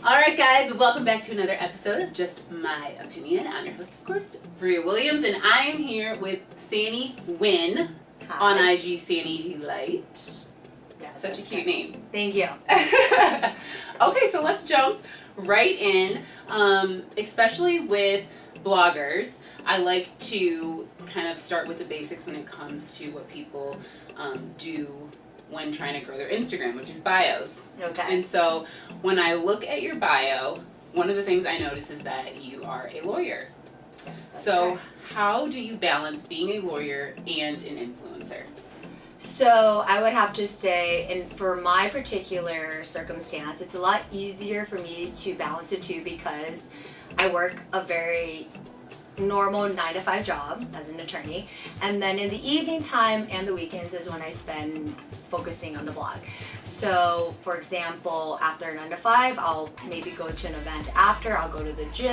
Alright guys, welcome back to another episode of Just My Opinion. I'm your host, of course, Bria Williams, and I am here with Sany Wynn on IG, Sany Delight. Yes, such a cute name. Thank you. Okay, so let's jump right in. Especially with bloggers, I like to kind of start with the basics when it comes to what people do when trying to grow their Instagram, which is bios. Okay. And so when I look at your bio, one of the things I notice is that you are a lawyer. Yes, that's So right. how do you balance being a lawyer and an influencer? So I would have to say, and for my particular circumstance, it's a lot easier for me to balance the two because I work a very normal 9-to-5 job as an attorney, and then in the evening time and the weekends is when I spend focusing on the blog. So for example, after 9 to 5, I'll maybe go to an event after, I'll go to the gym,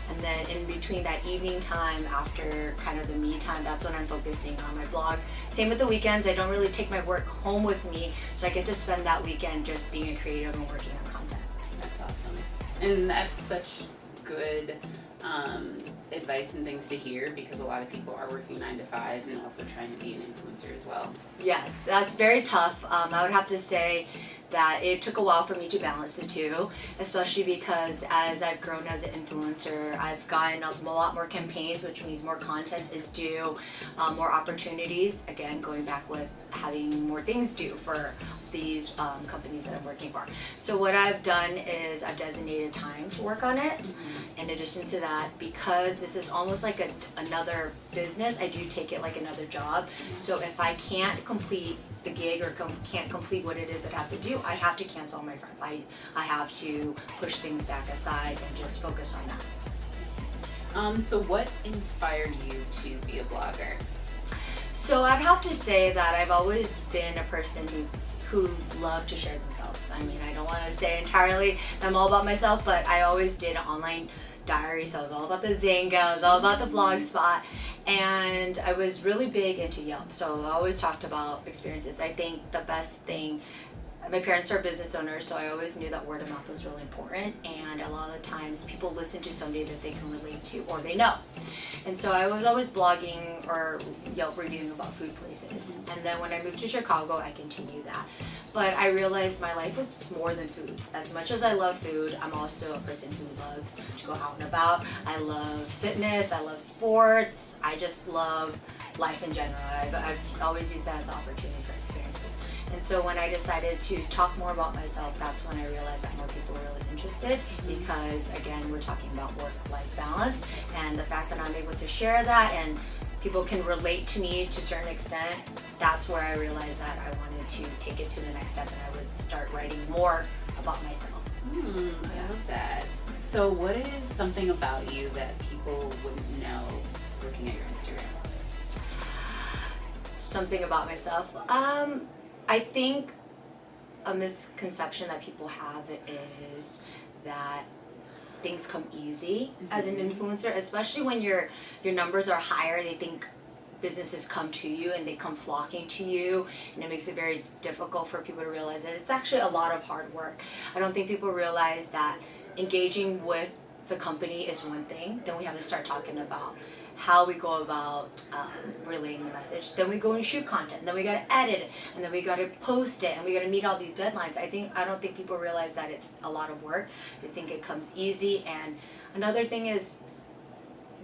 and then in between that evening time after kind of the me time, that's when I'm focusing on my blog. Same with the weekends, I don't really take my work home with me, so I get to spend that weekend just being a creative and working on content. That's awesome. And that's such good advice and things to hear, because a lot of people are working 9-to-5s and also trying to be an influencer as well. Yes, that's very tough. I would have to say that it took a while for me to balance the two, especially because as I've grown as an influencer, I've gotten a lot more campaigns, which means more content is due, more opportunities, again going back with having more things due for these companies that I'm working for. So what I've done is I've designated time to work on it. In addition to that, because this is almost like another business, I do take it like another job. So if I can't complete the gig or can't complete what it is that I have to do, I have to cancel all my friends. I have to push things back aside and just focus on that. So what inspired you to be a blogger? So I'd have to say that I've always been a person who's loved to share themselves. I mean, I don't want to say entirely that I'm all about myself, but I always did an online diary, so I was all about the Zanga, I was all about the blog spot, and I was really big into Yelp, so I always talked about experiences. I think the best thing, my parents are business owners, so I always knew that word of mouth was really important, and a lot of the times people listen to somebody that they can relate to or they know. And so I was always blogging or Yelp reviewing about food places. And then when I moved to Chicago, I continued that. But I realized my life was just more than food. As much as I love food, I'm also a person who loves to go out and about. I love fitness, I love sports, I just love life in general. I've always used that as an opportunity for experiences. And so when I decided to talk more about myself, that's when I realized that more people were really interested, because again, we're talking about work-life balance, and the fact that I'm able to share that and people can relate to me to a certain extent, that's where I realized that I wanted to take it to the next step, and I would start writing more about myself. I love that. So what is something about you that people wouldn't know looking at your Instagram? Something about myself. I think a misconception that people have is that things come easy as an influencer, especially when your numbers are higher. They think businesses come to you and they come flocking to you, and it makes it very difficult for people to realize that it's actually a lot of hard work. I don't think people realize that engaging with the company is one thing, then we have to start talking about how we go about relaying the message. Then we go and shoot content, then we gotta edit it, and then we gotta post it, and we gotta meet all these deadlines. I don't think people realize that it's a lot of work. They think it comes easy. And another thing is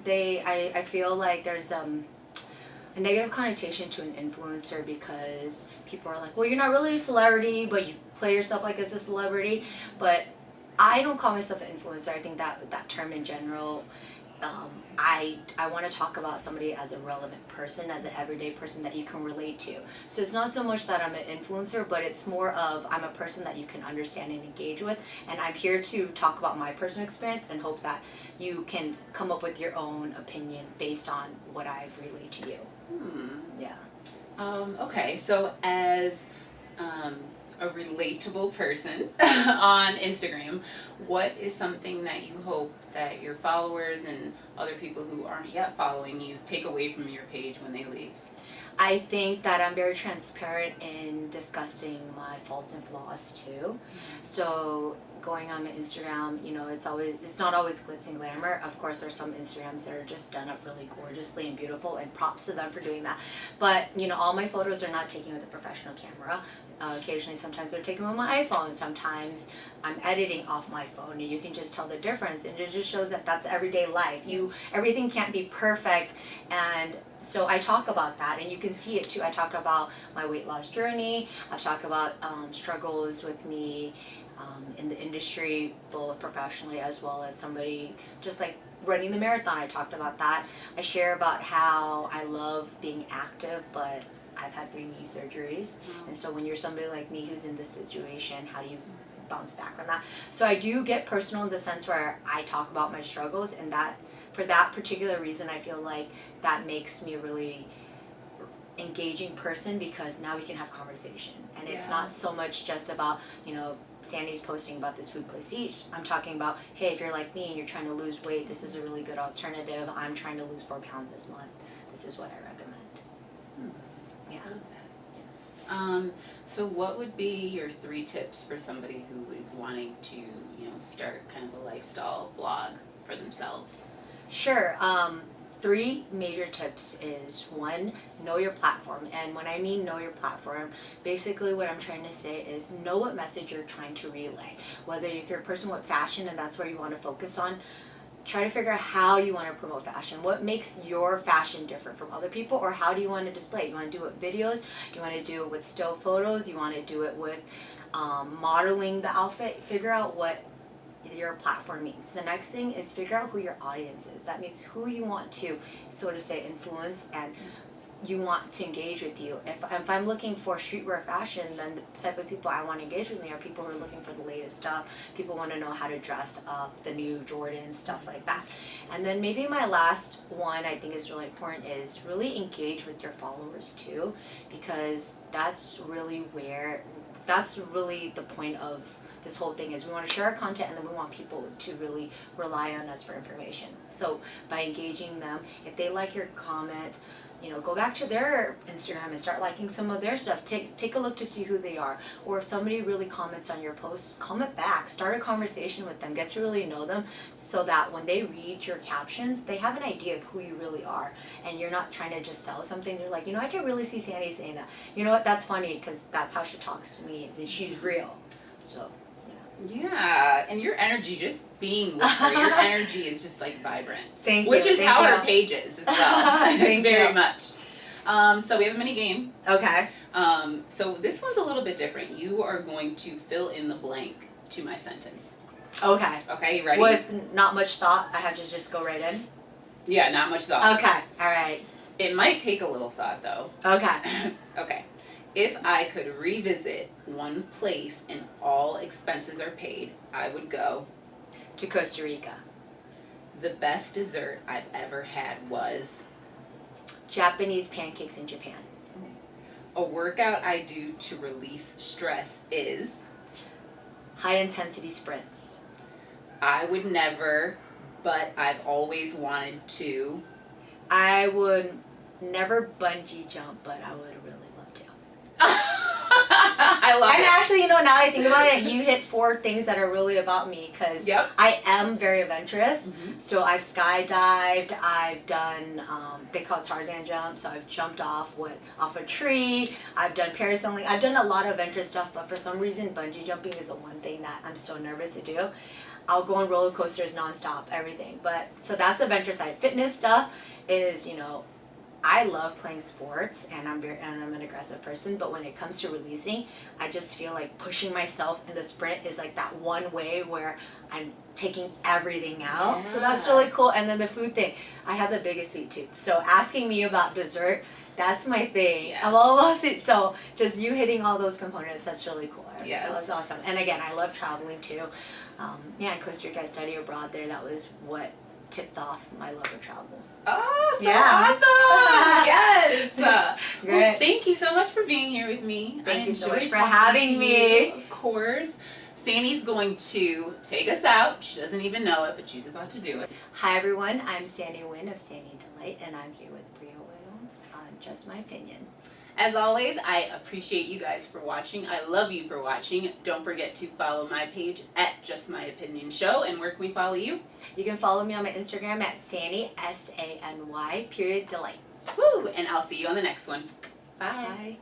I feel like there's a negative connotation to an influencer, because people are like, well, you're not really a celebrity, but you play yourself like as a celebrity. But I don't call myself an influencer. I think that term in general, I want to talk about somebody as a relevant person, as an everyday person that you can relate to. So it's not so much that I'm an influencer, but it's more of I'm a person that you can understand and engage with, and I'm here to talk about my personal experience and hope that you can come up with your own opinion based on what I've relayed to you. Yeah. Okay, so as a relatable person on Instagram, what is something that you hope that your followers and other people who aren't yet following you take away from your page when they leave? I think that I'm very transparent in discussing my faults and flaws too. So going on my Instagram, it's not always glitz and glamour. Of course, there's some Instagrams that are just done up really gorgeously and beautiful, and props to them for doing that. But, all my photos are not taken with a professional camera. Occasionally, sometimes they're taken with my iPhone. Sometimes I'm editing off my phone, and you can just tell the difference. And it just shows that that's everyday life. Everything can't be perfect, and so I talk about that, and you can see it too. I talk about my weight loss journey. I've talked about struggles with me in the industry, both professionally as well as somebody just like running the marathon. I talked about that. I share about how I love being active, but I've had 3 knee surgeries. And so when you're somebody like me who's in this situation, how do you bounce back from that? So I do get personal in the sense where I talk about my struggles, and that for that particular reason, I feel like that makes me a really engaging person, because now we can have conversation. And it's not so much just about, Sany's posting about this food place each. I'm talking about, hey, if you're like me and you're trying to lose weight, this is a really good alternative. I'm trying to lose 4 pounds this month. This is what I recommend. Yeah. So what would be your 3 tips for somebody who is wanting to, start kind of a lifestyle blog for themselves? Sure. 3 major tips is 1, know your platform. And when I mean know your platform, basically what I'm trying to say is know what message you're trying to relay. Whether if you're a person with fashion and that's where you want to focus on, try to figure out how you want to promote fashion. What makes your fashion different from other people, or how do you want to display it? You want to do it with videos? You want to do it with still photos? You want to do it with modeling the outfit? Figure out what your platform means. The next thing is figure out who your audience is. That means who you want to, so to say, influence and you want to engage with you. If I'm looking for streetwear fashion, then the type of people I want to engage with me are people who are looking for the latest stuff. People want to know how to dress up, the new Jordans, stuff like that. And then maybe my last one I think is really important is really engage with your followers too, because that's really the point of this whole thing is we want to share our content, and then we want people to really rely on us for information. So by engaging them, if they like your comment, go back to their Instagram and start liking some of their stuff. Take a look to see who they are. Or if somebody really comments on your post, comment back. Start a conversation with them. Get to really know them, so that when they read your captions, they have an idea of who you really are. And you're not trying to just sell something. They're like, I can really see Sany saying that. You know what? That's funny, because that's how she talks to me. And she's real. So. Yeah, and your energy, just being with her, your energy is just like vibrant. Thank you. Which is Thank how you. her page is as well. Thank very you. much. So we have a mini game. Okay. So this one's a little bit different. You are going to fill in the blank to my sentence. Okay. Okay, you ready? With not much thought, I have to just go right in? Yeah, not much thought. Okay. All right. It might take a little thought though. Okay. Okay. If I could revisit one place and all expenses are paid, I would go To Costa Rica. The best dessert I've ever had was Japanese pancakes in Japan. a workout I do to release stress is High intensity sprints. I would never, but I've always wanted to. I would never bungee jump, but I would really love to. I love And it. actually, now that I think about it, you hit 4 things that are really about me, because Yep. I am very adventurous. Mhm. So I've skydived, I've done, they call it Tarzan jump, so I've jumped off a tree, I've done parasailing, I've done a lot of adventurous stuff, but for some reason bungee jumping is the one thing that I'm so nervous to do. I'll go on roller coasters nonstop, everything. But so that's the adventure side. Fitness stuff is, I love playing sports, and I'm an aggressive person, but when it comes to releasing, I just feel like pushing myself in the sprint is like that one way where I'm taking everything out. Yeah. So that's really cool. And then the food thing, I have the biggest sweet tooth. So asking me about dessert, that's my thing. Yes. I'm all about it. So just you hitting all those components, that's really cool. Yes. That was awesome. And again, I love traveling too. In Costa Rica, I studied abroad there. That was what tipped off my love of travel. Oh, so Yeah. awesome! Yes! Great. Well, thank you so much for being here with me. Thank you so enjoyed much for talking having to me. you, of course. Sany's going to take us out. She doesn't even know it, but she's about to do it. Hi everyone, I'm Sany Wynn of Sany Delight, and I'm here with Bria Williams on Just My Opinion. As always, I appreciate you guys for watching. I love you for watching. Don't forget to follow my page at Just My Opinion Show. And where can we follow you? You can follow me on my Instagram at Sany, SANY, _delight. Woo! And I'll see you on the next one. Bye. Bye.